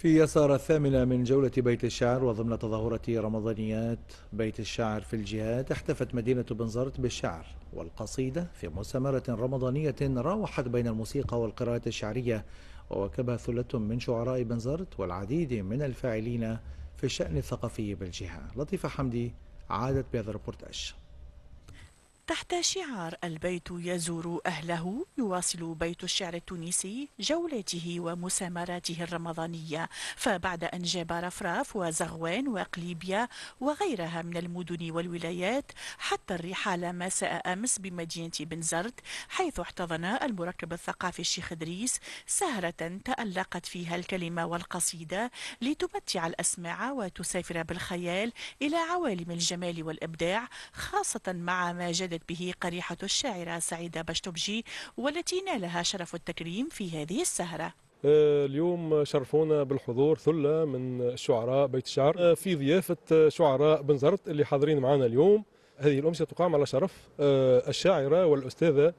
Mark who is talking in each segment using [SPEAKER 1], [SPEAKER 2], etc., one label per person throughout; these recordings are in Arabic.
[SPEAKER 1] في يسار الثامنة من جولة بيت الشعر وضمن تظاهرة رمضانيات بيت الشعر في الجهاد، احتفت مدينة بنزرت بالشعر والقصيدة في مسامرة رمضانية راوحت بين الموسيقى والقراءة الشعرية، وواكبها ثلة من شعراء بنزرت والعديد من الفاعلين في الشأن الثقافي بالجهة. لطيفة حمدي عادت بهذا الريبورتاج.
[SPEAKER 2] تحت شعار البيت يزور أهله، يواصل بيت الشعر التونسي جولاته ومسامراته الرمضانية، فبعد أن جاب رفراف وزغوان وقليبيا وغيرها من المدن والولايات، حتى الرحال مساء أمس بمدينة بنزرت، حيث احتضن المركب الثقافي الشيخ إدريس سهرة تألقت فيها الكلمة والقصيدة لتمتع الأسماع وتسافر بالخيال إلى عوالم الجمال والإبداع، خاصة مع ما جدت به قريحة الشاعرة سعيدة بشتبجي، والتي نالها شرف التكريم في هذه السهرة.
[SPEAKER 3] اليوم شرفونا بالحضور ثلة من شعراء بيت الشعر في ضيافة شعراء بنزرت اللي حاضرين معنا اليوم. هذه الأمسية تقام على شرف الشاعرة والأستاذة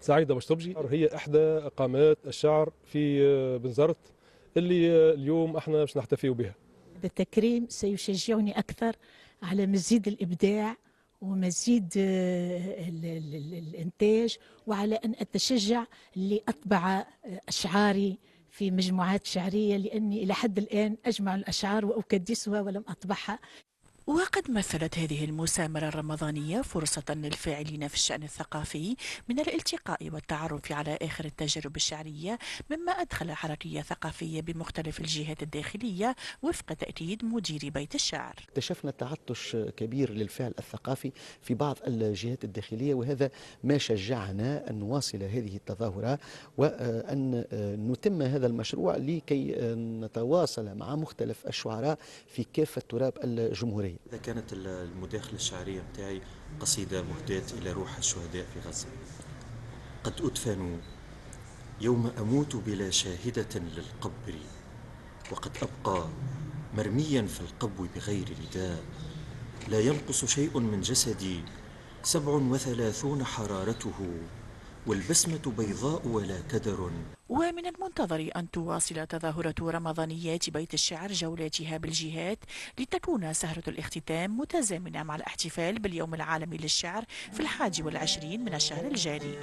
[SPEAKER 3] سعيدة بشتبجي، هي إحدى قامات الشعر في بنزرت اللي اليوم احنا باش نحتفي بها.
[SPEAKER 4] هذا التكريم سيشجعني أكثر على مزيد الإبداع ومزيد الإنتاج، وعلى أن أتشجع لأطبع أشعاري في مجموعات شعرية، لأني إلى حد الآن أجمع الأشعار وأكدسها ولم أطبعها.
[SPEAKER 2] وقد مثلت هذه المسامرة الرمضانية فرصة للفاعلين في الشأن الثقافي من الالتقاء والتعرف على آخر التجارب الشعرية، مما أدخل حركية ثقافية بمختلف الجهات الداخلية وفق تأكيد مدير بيت الشعر.
[SPEAKER 5] اكتشفنا تعطش كبير للفعل الثقافي في بعض الجهات الداخلية، وهذا ما شجعنا أن نواصل هذه التظاهرة وأن نتم هذا المشروع لكي نتواصل مع مختلف الشعراء في كافة تراب الجمهورية.
[SPEAKER 6] إذا كانت المداخلة الشعرية متاعي قصيدة مهداة إلى روح الشهداء في غزة. قد أدفن يوم أموت بلا شاهدة للقبر، وقد أبقى مرميا في القبو بغير رداء، لا ينقص شيء من جسدي 37 حرارته، والبسمة بيضاء ولا كدر.
[SPEAKER 2] ومن المنتظر أن تواصل تظاهرة رمضانيات بيت الشعر جولاتها بالجهات، لتكون سهرة الاختتام متزامنة مع الاحتفال باليوم العالمي للشعر في 21 من الشهر الجاري.